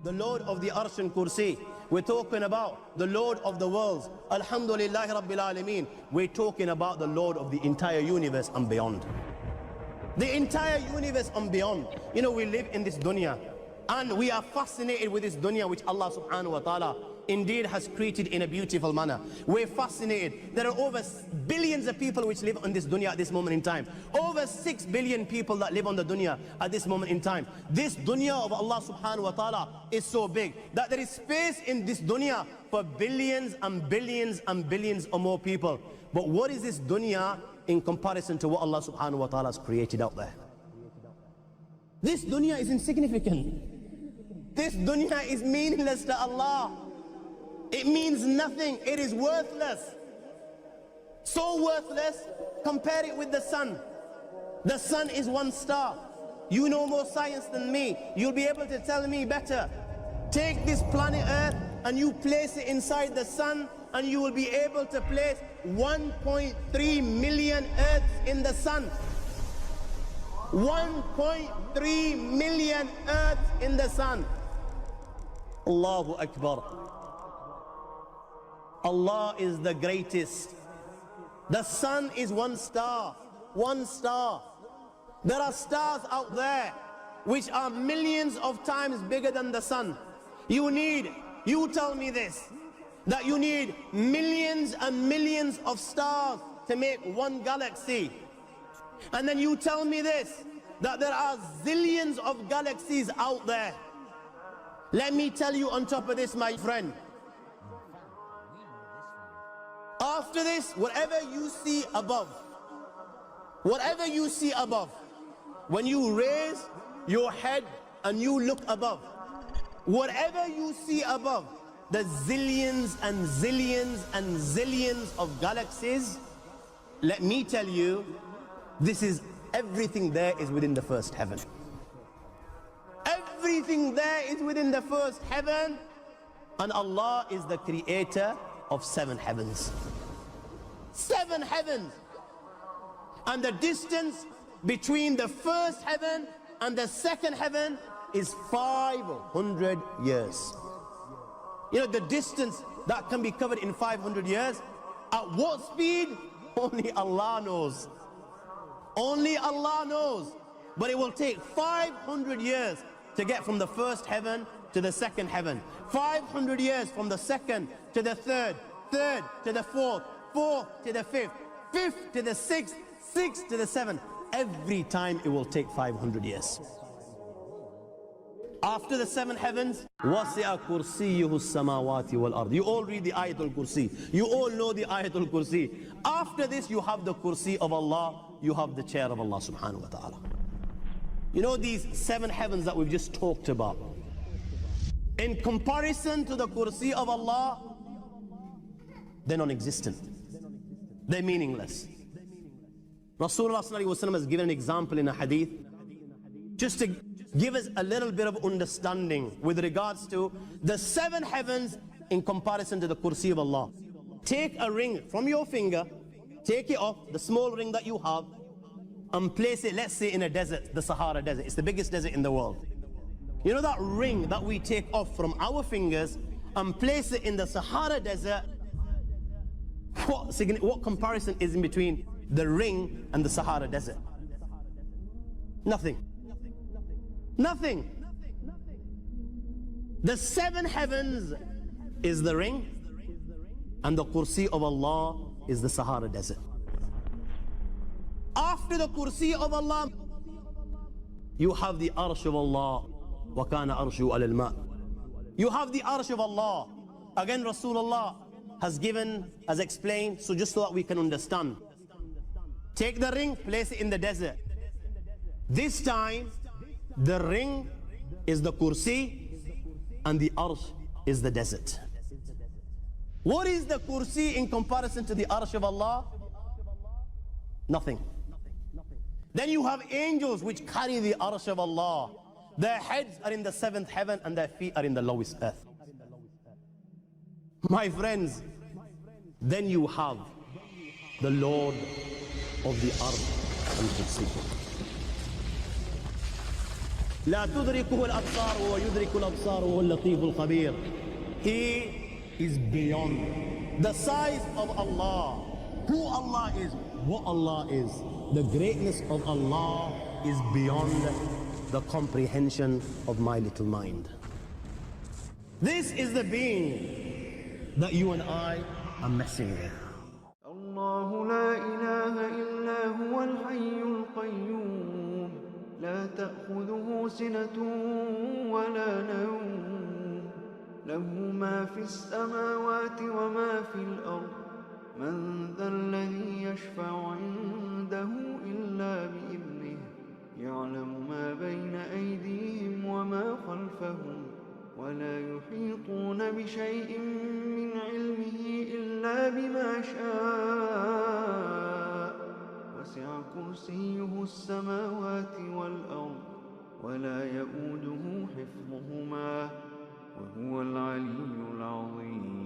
the Lord of the Arsh and Kursi. We're talking about the Lord of the worlds. Alhamdulillah Rabbil Alameen. We're talking about the Lord of the entire universe and beyond. The entire universe and beyond. You know, we live in this dunya and we are fascinated with this dunya which Allah subhanahu wa ta'ala indeed has created in a beautiful manner. We're fascinated. There are over billions of people which live on this dunya at this moment in time. Over 6 billion people that live on the dunya at this moment in time. This dunya of Allah subhanahu wa ta'ala is so big that there is space in this dunya for billions and billions and billions or more people. But what is this dunya in comparison to what Allah subhanahu wa ta'ala has created out there? This dunya is insignificant. This dunya is meaningless to Allah. It means nothing. It is worthless. So worthless, compare it with the sun. The sun is one star. You know more science than me. You'll be able to tell me better. Take this planet Earth and you place it inside the sun and you will be able to place 1.3 million Earths in the sun. 1.3 million Earths in the sun. Allahu Akbar. Allah is the greatest. The sun is one star. One star. There are stars out there which are millions of times bigger than the sun. You tell me this, that you need millions and millions of stars to make one galaxy. And then you tell me this, that there are zillions of galaxies out there. Let me tell you on top of this, my friend, after this, whatever you see above, when you raise your head and you look above, whatever you see above, the zillions and zillions and zillions of galaxies, let me tell you, everything there is within the first heaven. Everything there is within the first heaven, and Allah is the creator of 7 heavens. 7 heavens. And the distance between the first heaven and the second heaven is 500 years. You know, the distance that can be covered in 500 years, at what speed? Only Allah knows. Only Allah knows. But it will take 500 years to get from the first heaven to the second heaven. 500 years from the second to the third, third to the fourth, fourth to the fifth, fifth to the sixth, sixth to the seventh. Every time it will take 500 years. After the 7 heavens, وَسِعَ كُرْسِيُّهُ السَّمَاوَاتِ وَالْأَرْضِ. You all read the Ayatul Kursi. You all know the Ayatul Kursi. After this, you have the Kursi of Allah. You have the chair of Allah subhanahu wa ta'ala. You know these 7 heavens that we've just talked about, in comparison to the Kursi of Allah, they're non-existent. They're meaningless. Rasulullah sallallahu alaihi wasallam has given an example in a hadith just to give us a little bit of understanding with regards to the 7 heavens in comparison to the Kursi of Allah. Take a ring from your finger, take it off, the small ring that you have, and place it, let's say, in a desert, the Sahara Desert. It's the biggest desert in the world. You know that ring that we take off from our fingers and place it in the Sahara Desert? What comparison is in between the ring and the Sahara Desert? Nothing. Nothing. The 7 heavens is the ring, and the Kursi of Allah is the Sahara Desert. After the Kursi of Allah, you have the Arsh of Allah. وَكَانَ أَرْشُهُ عَلَى الْمَاءِ. You have the Arsh of Allah. Again, Rasulullah has explained, so just so that we can understand. Take the ring, place it in the desert. This time, the ring is the Kursi and the Arsh is the desert. What is the Kursi in comparison to the Arsh of Allah? Nothing. Then you have angels which carry the Arsh of Allah. Their heads are in the 7th heaven and their feet are in the lowest earth. My friends, then you have the Lord of the Arsh and Kursi. لا تدركه الأبصار وهو يدرك الأبصار وهو اللطيف الخبير. He is beyond the size of Allah, who Allah is, what Allah is. The greatness of Allah is beyond the comprehension of my little mind. This is the being that you and I are messing with. الله لا إله إلا هو الحي القيوم لا تأخذه سنة ولا نوم له ما في السماوات وما في الأرض من ذا الذي يشفع عنده إلا بإذنه يعلم ما بين أيديهم وما خلفهم ولا يحيطون بشيء من علمه إلا بما شاء وسع كرسيه السماوات والأرض ولا يؤوده حفظهما وهو العلي العظيم.